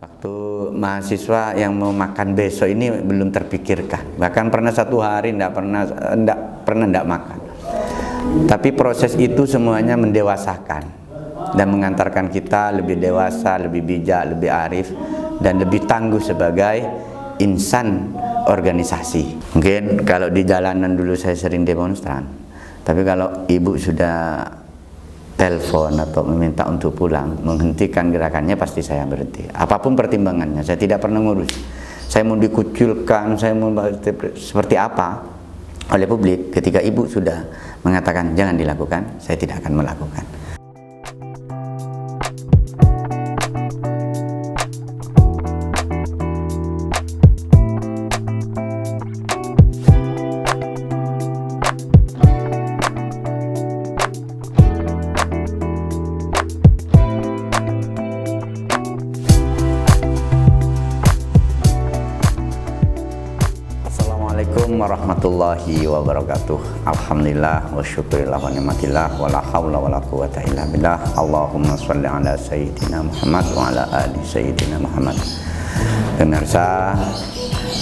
Waktu mahasiswa yang mau makan besok ini belum terpikirkan. Bahkan pernah satu hari enggak pernah makan. Tapi proses itu semuanya mendewasakan dan mengantarkan kita lebih dewasa, lebih bijak, lebih arif, dan lebih tangguh sebagai insan organisasi. Mungkin kalau di jalanan dulu saya sering demonstran, tapi kalau ibu sudah telepon atau meminta untuk pulang, menghentikan gerakannya, pasti saya berhenti. Apapun pertimbangannya, saya tidak pernah ngurus. Saya mau dikucilkan, saya mau seperti apa oleh publik. Ketika ibu sudah mengatakan jangan dilakukan, saya tidak akan melakukan. Assalamualaikum warahmatullahi wabarakatuh. Alhamdulillah wa syukurillah wa ni'matillah wa la hawla wa la quwata illa billah. Allahumma sholli ala sayyidina Muhammad wa ala ali sayyidina Muhammad. Pemirsa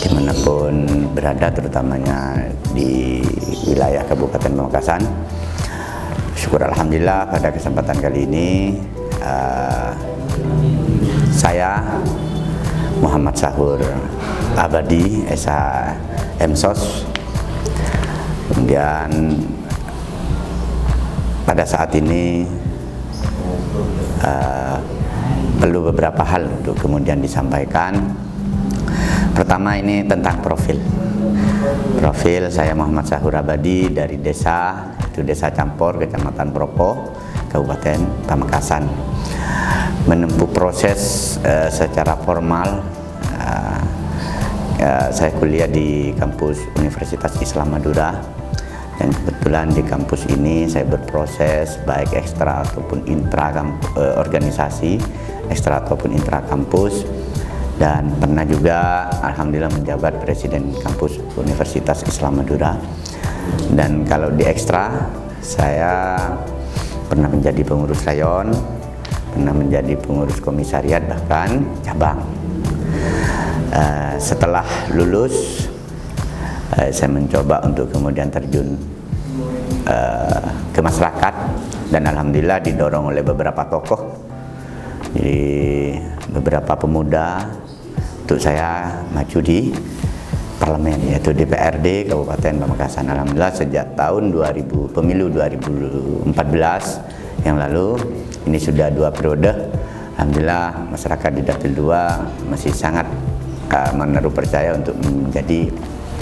dimanapun berada, terutamanya di wilayah Kabupaten Pamekasan, syukur alhamdulillah pada kesempatan kali ini saya Muhammad Sahur Abadi, Esa MSOS. Kemudian pada saat ini perlu beberapa hal untuk kemudian disampaikan. Pertama, ini tentang profil saya Muhammad Sahur Abadi dari desa, itu Desa Campor, Kecamatan Propo, Kabupaten Pamekasan. Menempuh proses secara formal. Saya kuliah di kampus Universitas Islam Madura, dan kebetulan di kampus ini saya berproses baik ekstra ataupun intra organisasi, ekstra ataupun intra kampus, dan pernah juga alhamdulillah menjabat presiden kampus Universitas Islam Madura. Dan kalau di ekstra, saya pernah menjadi pengurus rayon, pernah menjadi pengurus komisariat, bahkan cabang. Setelah lulus, saya mencoba untuk kemudian terjun ke masyarakat, dan alhamdulillah didorong oleh beberapa tokoh, jadi beberapa pemuda, untuk saya maju di parlemen, yaitu DPRD Kabupaten Pamekasan. Alhamdulillah sejak tahun pemilu 2014 yang lalu, ini sudah 2 periode. Alhamdulillah masyarakat di Dapil 2 masih sangat menaruh percaya untuk menjadi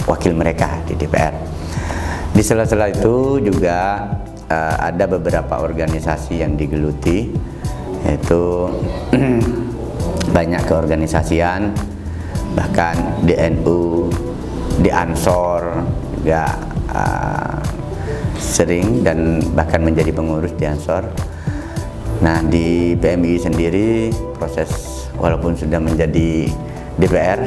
wakil mereka di DPR. Di sela-sela itu juga ada beberapa organisasi yang digeluti, yaitu banyak keorganisasian, bahkan di NU, di Ansor juga sering, dan bahkan menjadi pengurus di Ansor. Nah, di PMI sendiri proses, walaupun sudah menjadi DPR,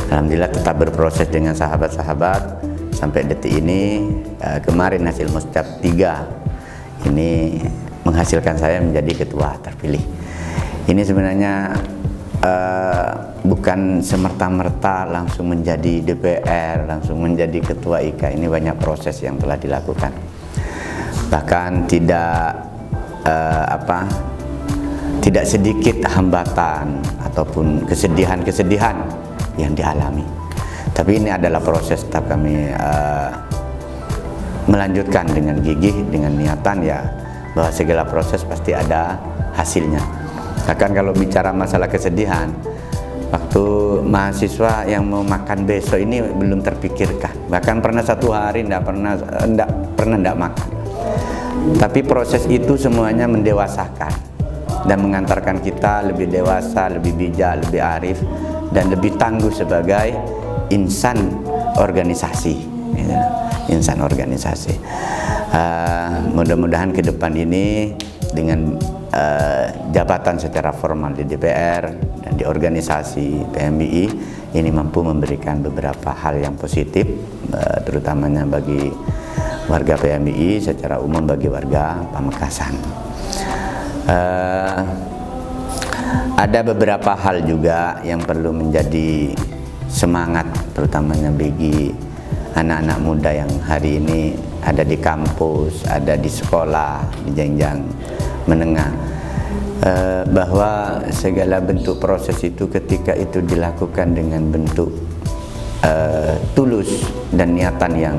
alhamdulillah tetap berproses dengan sahabat-sahabat sampai detik ini. Kemarin hasil Muscap 3 ini menghasilkan saya menjadi ketua terpilih. Ini sebenarnya bukan semerta-merta langsung menjadi DPR, langsung menjadi ketua IKA. Ini banyak proses yang telah dilakukan. Bahkan tidak sedikit hambatan ataupun kesedihan yang dialami. Tapi ini adalah proses, tetap kami melanjutkan dengan gigih, dengan niatan ya, bahwa segala proses pasti ada hasilnya. Bahkan kalau bicara masalah kesedihan, waktu mahasiswa yang mau makan besok ini belum terpikirkan. Bahkan pernah satu hari enggak pernah makan. Tapi proses itu semuanya mendewasakan dan mengantarkan kita lebih dewasa, lebih bijak, lebih arif, dan lebih tangguh sebagai insan organisasi. Insan organisasi. Mudah-mudahan ke depan ini dengan jabatan secara formal di DPR dan di organisasi PMI ini mampu memberikan beberapa hal yang positif, terutamanya bagi warga PMI, secara umum bagi warga Pamekasan. ada beberapa hal juga yang perlu menjadi semangat, terutamanya bagi anak-anak muda yang hari ini ada di kampus, ada di sekolah, di jenjang menengah, bahwa segala bentuk proses itu ketika itu dilakukan dengan bentuk tulus dan niatan yang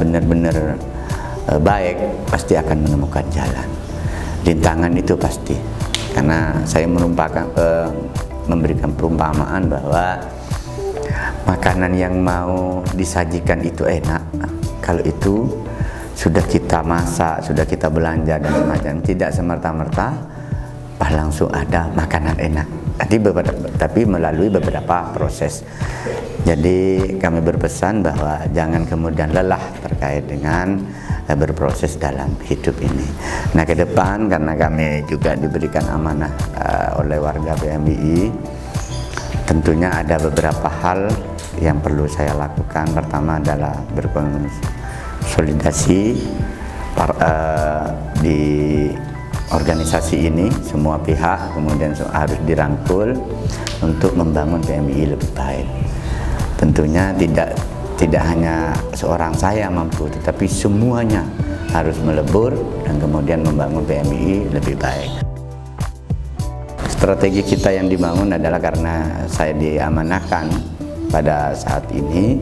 benar-benar baik, pasti akan menemukan jalan. Rintangan itu pasti, karena saya memberikan perumpamaan bahwa makanan yang mau disajikan itu enak kalau itu sudah kita masak, sudah kita belanja dan semacam, tidak semerta-merta langsung ada makanan enak, tapi melalui beberapa proses. Jadi kami berpesan bahwa jangan kemudian lelah terkait dengan berproses dalam hidup ini. Nah, ke depan karena kami juga diberikan amanah oleh warga PMII, tentunya ada beberapa hal yang perlu saya lakukan. Pertama adalah berkonsolidasi di organisasi ini, semua pihak kemudian harus dirangkul untuk membangun PMII lebih baik. Tentunya tidak hanya seorang saya mampu, tetapi semuanya harus melebur dan kemudian membangun PMII lebih baik. Strategi kita yang dibangun adalah karena saya diamanahkan pada saat ini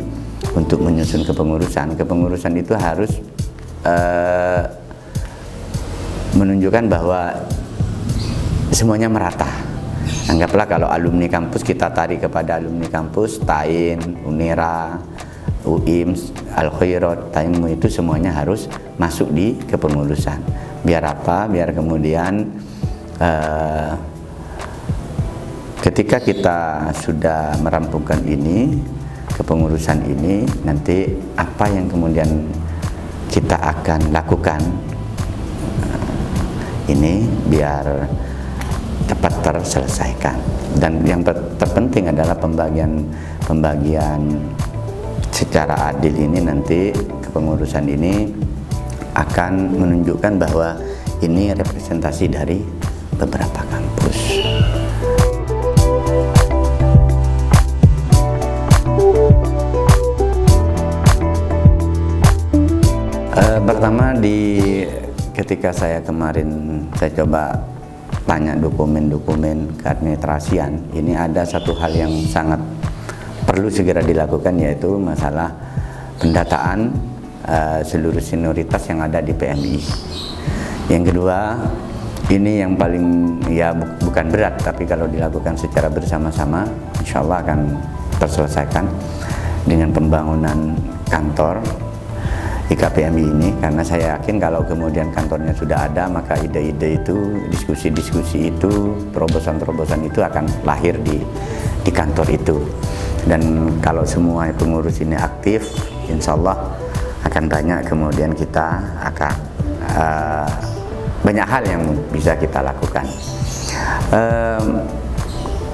untuk menyusun kepengurusan. Kepengurusan itu harus menunjukkan bahwa semuanya merata. Anggaplah kalau alumni kampus, kita tarik kepada alumni kampus, TAIN, UNERA, UIM, Al-Khairat, TAIMU, itu semuanya harus masuk di kepengurusan. Biar apa? Biar kemudian ketika kita sudah merampungkan ini, kepengurusan ini, nanti apa yang kemudian kita akan lakukan ini biar cepat terselesaikan. Dan yang terpenting adalah pembagian secara adil ini. Nanti kepengurusan ini akan menunjukkan bahwa ini representasi dari beberapa kampus. Pertama, ketika saya kemarin saya coba tanya dokumen-dokumen keadministrasian, ini ada satu hal yang sangat perlu segera dilakukan, yaitu masalah pendataan seluruh senioritas yang ada di PMII. Yang kedua, ini yang paling bukan berat, tapi kalau dilakukan secara bersama-sama, insya Allah akan terselesaikan dengan pembangunan kantor IKPMI ini. Karena saya yakin kalau kemudian kantornya sudah ada, maka ide-ide itu, diskusi-diskusi itu, terobosan-terobosan itu akan lahir di kantor itu. Dan kalau semua pengurus ini aktif, insya Allah akan banyak kemudian kita akan banyak hal yang bisa kita lakukan.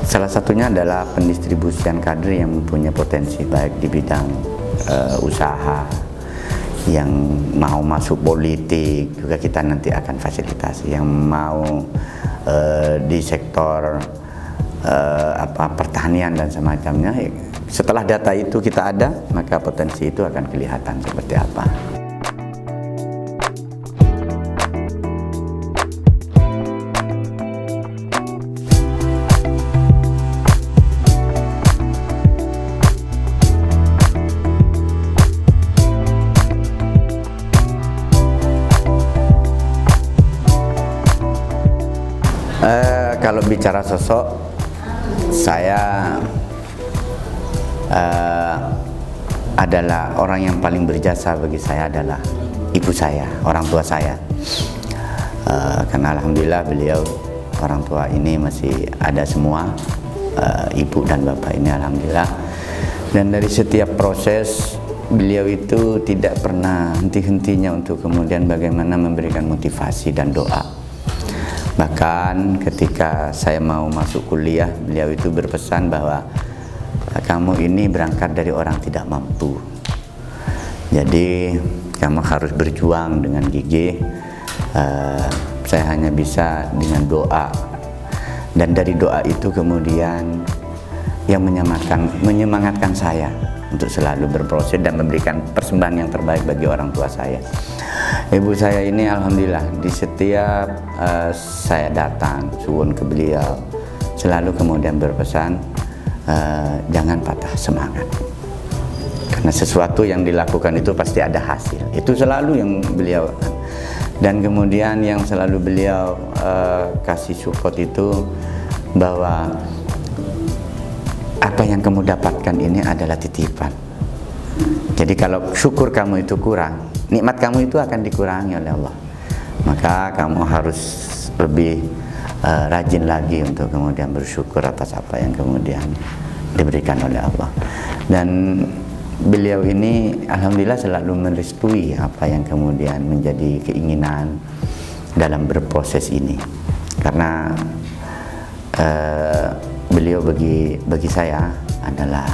Salah satunya adalah pendistribusian kader yang mempunyai potensi baik di bidang usaha, yang mau masuk politik juga kita nanti akan fasilitasi, yang mau di sektor pertanian dan semacamnya. Setelah data itu kita ada, maka potensi itu akan kelihatan seperti apa. Kalau bicara sosok, saya adalah orang yang paling berjasa bagi saya adalah ibu saya, orang tua saya. Karena alhamdulillah beliau, orang tua ini masih ada semua, ibu dan bapak ini alhamdulillah. Dan dari setiap proses beliau itu tidak pernah henti-hentinya untuk kemudian bagaimana memberikan motivasi dan doa. Bahkan ketika saya mau masuk kuliah, beliau itu berpesan bahwa kamu ini berangkat dari orang tidak mampu, jadi kamu harus berjuang dengan gigih. Saya hanya bisa dengan doa Dan dari doa itu kemudian yang menyemangatkan saya untuk selalu berproses dan memberikan persembahan yang terbaik bagi orang tua saya. Ibu saya ini alhamdulillah di setiap saya datang suwun ke beliau selalu kemudian berpesan, jangan patah semangat, karena sesuatu yang dilakukan itu pasti ada hasil. Itu selalu yang beliau. Dan kemudian yang selalu beliau kasih support itu bahwa apa yang kamu dapatkan ini adalah titipan. Jadi kalau syukur kamu itu kurang, nikmat kamu itu akan dikurangi oleh Allah. Maka kamu harus lebih rajin lagi untuk kemudian bersyukur atas apa yang kemudian diberikan oleh Allah. Dan beliau ini alhamdulillah selalu merestui apa yang kemudian menjadi keinginan dalam berproses ini. Karena beliau bagi saya adalah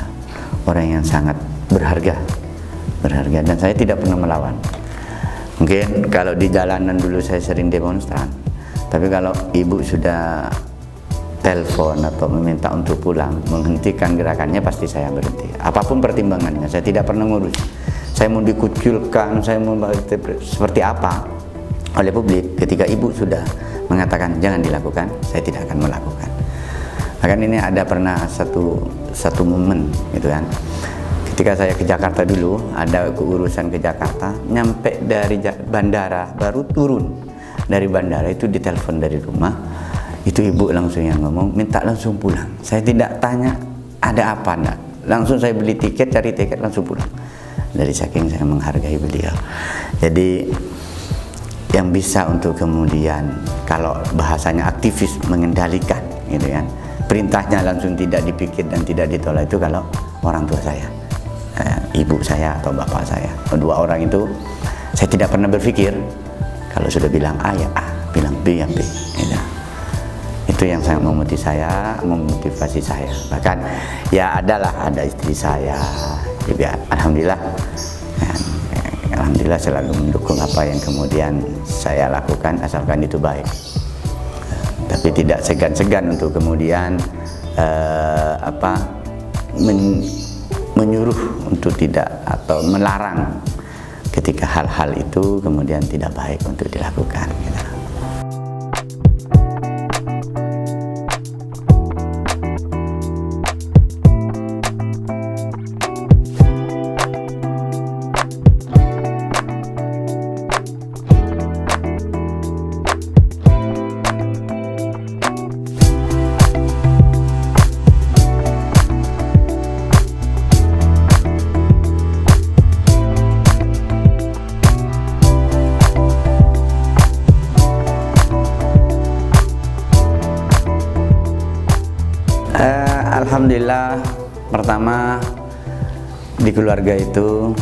orang yang sangat berharga, dan saya tidak pernah melawan. Mungkin kalau di jalanan dulu saya sering demonstran, tapi kalau ibu sudah telepon atau meminta untuk pulang, menghentikan gerakannya, pasti saya berhenti. Apapun pertimbangannya, saya tidak pernah ngurus. Saya mau dikucilkan, saya mau seperti apa oleh publik. Ketika ibu sudah mengatakan jangan dilakukan, saya tidak akan melakukan. Bahkan ini ada pernah satu momen gitu kan. Ketika saya ke Jakarta dulu, ada keurusan ke Jakarta, nyampe dari bandara, baru turun dari bandara itu ditelepon dari rumah. Itu ibu langsung yang ngomong, minta langsung pulang. Saya tidak tanya ada apa enggak. Langsung saya beli tiket, cari tiket, langsung pulang. Dari saking saya menghargai beliau. Jadi yang bisa untuk kemudian kalau bahasanya aktivis mengendalikan gitu kan, perintahnya langsung tidak dipikir dan tidak ditolak itu kalau orang tua saya, ibu saya atau bapak saya. Kedua orang itu saya tidak pernah berpikir kalau sudah bilang A ya A, bilang B ya B gitu. Itu yang sangat memotivasi saya. Bahkan ya ada istri saya juga alhamdulillah selalu mendukung apa yang kemudian saya lakukan asalkan itu baik. Tapi tidak segan-segan untuk kemudian menyuruh untuk tidak atau melarang ketika hal-hal itu kemudian tidak baik untuk dilakukan gitu. Alhamdulillah, pertama di keluarga itu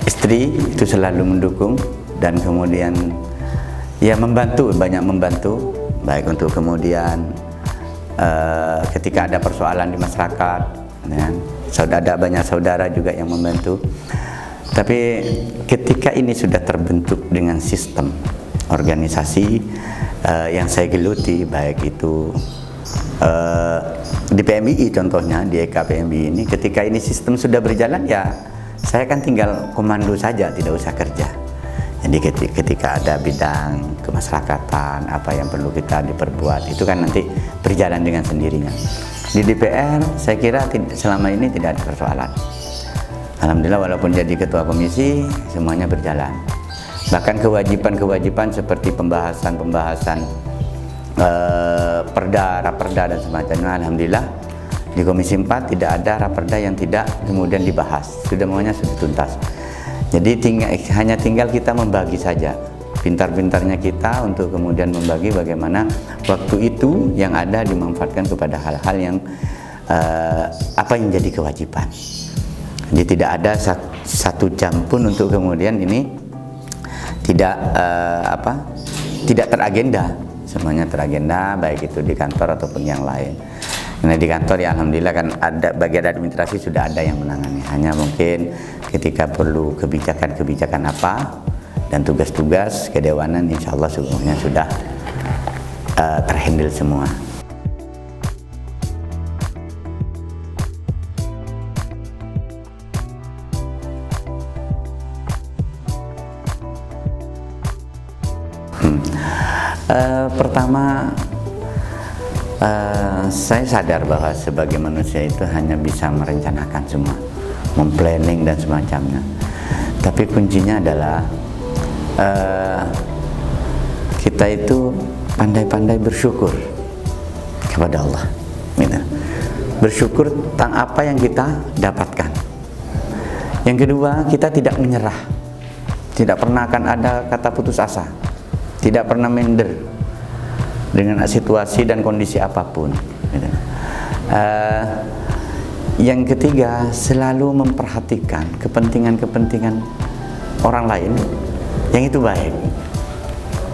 istri itu selalu mendukung dan kemudian ya banyak membantu, baik untuk kemudian ketika ada persoalan di masyarakat, ya, ada banyak saudara juga yang membantu. Tapi ketika ini sudah terbentuk dengan sistem organisasi yang saya geluti, baik itu di PMII contohnya, di EKPMI ini, ketika ini sistem sudah berjalan ya saya kan tinggal komando saja, tidak usah kerja. Jadi ketika ada bidang kemasyarakatan, apa yang perlu kita diperbuat, itu kan nanti berjalan dengan sendirinya. Di DPR saya kira selama ini tidak ada persoalan. Alhamdulillah, walaupun jadi ketua komisi semuanya berjalan. Bahkan kewajiban-kewajiban seperti pembahasan raperda dan semacamnya, alhamdulillah di Komisi 4 tidak ada raperda yang tidak kemudian dibahas, semuanya sudah tuntas. Jadi hanya tinggal kita membagi saja, pintar-pintarnya kita untuk kemudian membagi bagaimana waktu itu yang ada dimanfaatkan kepada hal-hal yang apa yang jadi kewajiban. Jadi tidak ada satu jam pun untuk kemudian ini tidak teragenda, semuanya teragenda, baik itu di kantor ataupun yang lain. Nah di kantor ya alhamdulillah kan ada bagian administrasi sudah ada yang menangani, hanya mungkin ketika perlu kebijakan apa dan tugas-tugas kedewanan insya Allah semuanya sudah terhandle semua. Pertama, saya sadar bahwa sebagai manusia itu hanya bisa merencanakan semua, memplanning dan semacamnya. Tapi kuncinya adalah kita itu pandai-pandai bersyukur kepada Allah, gitu. Bersyukur tentang apa yang kita dapatkan. Yang kedua, kita tidak menyerah, tidak pernah akan ada kata putus asa, tidak pernah minder dengan situasi dan kondisi apapun, gitu. Yang ketiga, selalu memperhatikan kepentingan-kepentingan orang lain yang itu baik,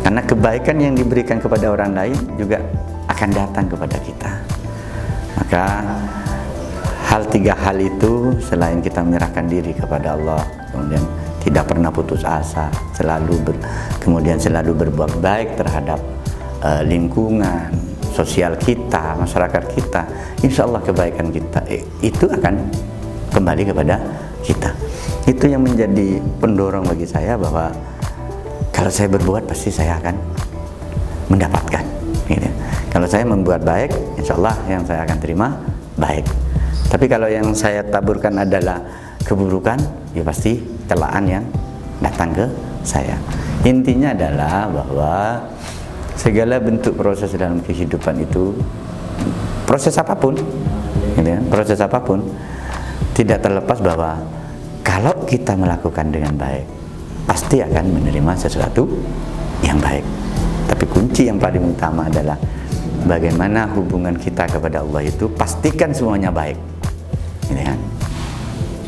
karena kebaikan yang diberikan kepada orang lain juga akan datang kepada kita. Maka tiga hal itu, selain kita menyerahkan diri kepada Allah, kemudian tidak pernah putus asa, kemudian selalu berbuat baik terhadap lingkungan sosial kita, masyarakat kita, insya Allah kebaikan kita itu akan kembali kepada kita. Itu yang menjadi pendorong bagi saya bahwa kalau saya berbuat pasti saya akan mendapatkan, gitu. Kalau saya membuat baik, insya Allah yang saya akan terima baik. Tapi kalau yang saya taburkan adalah keburukan, ya pasti celaan yang datang ke saya. Intinya adalah bahwa segala bentuk proses dalam kehidupan itu, proses apapun, gitu ya, proses apapun, tidak terlepas bahwa kalau kita melakukan dengan baik, pasti akan menerima sesuatu yang baik. Tapi kunci yang paling utama adalah bagaimana hubungan kita kepada Allah itu, pastikan semuanya baik, gitu kan?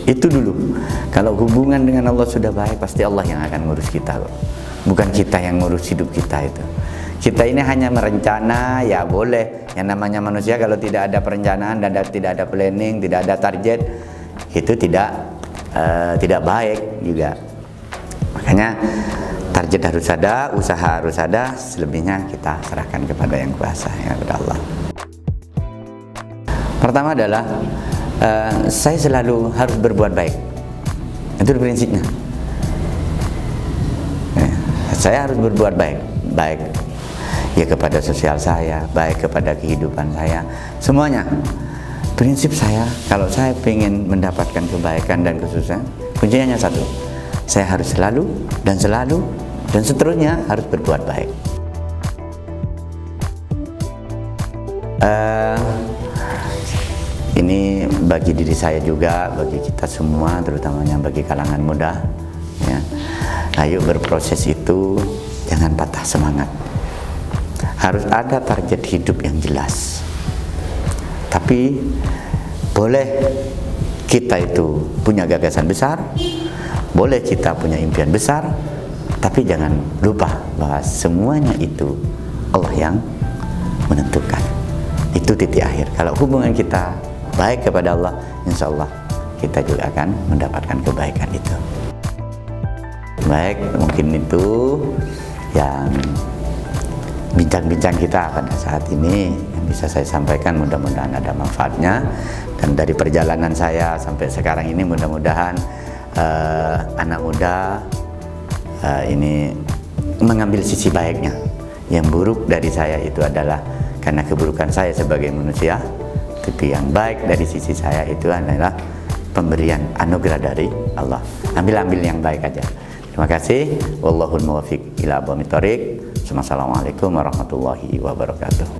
Itu dulu. Kalau hubungan dengan Allah sudah baik, pasti Allah yang akan ngurus kita, bukan kita yang ngurus hidup kita itu. Kita ini hanya merencana, ya boleh. Yang namanya manusia kalau tidak ada perencanaan dan tidak ada planning, tidak ada target, itu tidak baik juga. Makanya target harus ada, usaha harus ada, selebihnya kita serahkan kepada yang kuasa, ya, kepada Allah. Pertama adalah saya selalu harus berbuat baik. Itu prinsipnya. Saya harus berbuat baik ya kepada sosial saya, baik kepada kehidupan saya, semuanya. Prinsip saya, kalau saya ingin mendapatkan kebaikan dan kesuksesan, kuncinya hanya satu: saya harus selalu dan seterusnya harus berbuat baik. Ini bagi diri saya juga, bagi kita semua, terutamanya bagi kalangan muda, ya. Ayo berproses itu, jangan patah semangat. Harus ada target hidup yang jelas. Tapi boleh kita itu punya gagasan besar, boleh kita punya impian besar, tapi jangan lupa bahwa semuanya itu Allah yang menentukan. Itu titik akhir. Kalau hubungan kita baik kepada Allah, insya Allah kita juga akan mendapatkan kebaikan itu. Baik, mungkin itu yang bincang-bincang kita pada saat ini yang bisa saya sampaikan. Mudah-mudahan ada manfaatnya, dan dari perjalanan saya sampai sekarang ini mudah-mudahan anak muda ini mengambil sisi baiknya. Yang buruk dari saya itu adalah karena keburukan saya sebagai manusia, tapi yang baik dari sisi saya itu adalah pemberian anugerah dari Allah. Ambil yang baik aja. Terima kasih. Wallahul muwaffiq ila aqwamit thoriq. Assalamualaikum warahmatullahi wabarakatuh.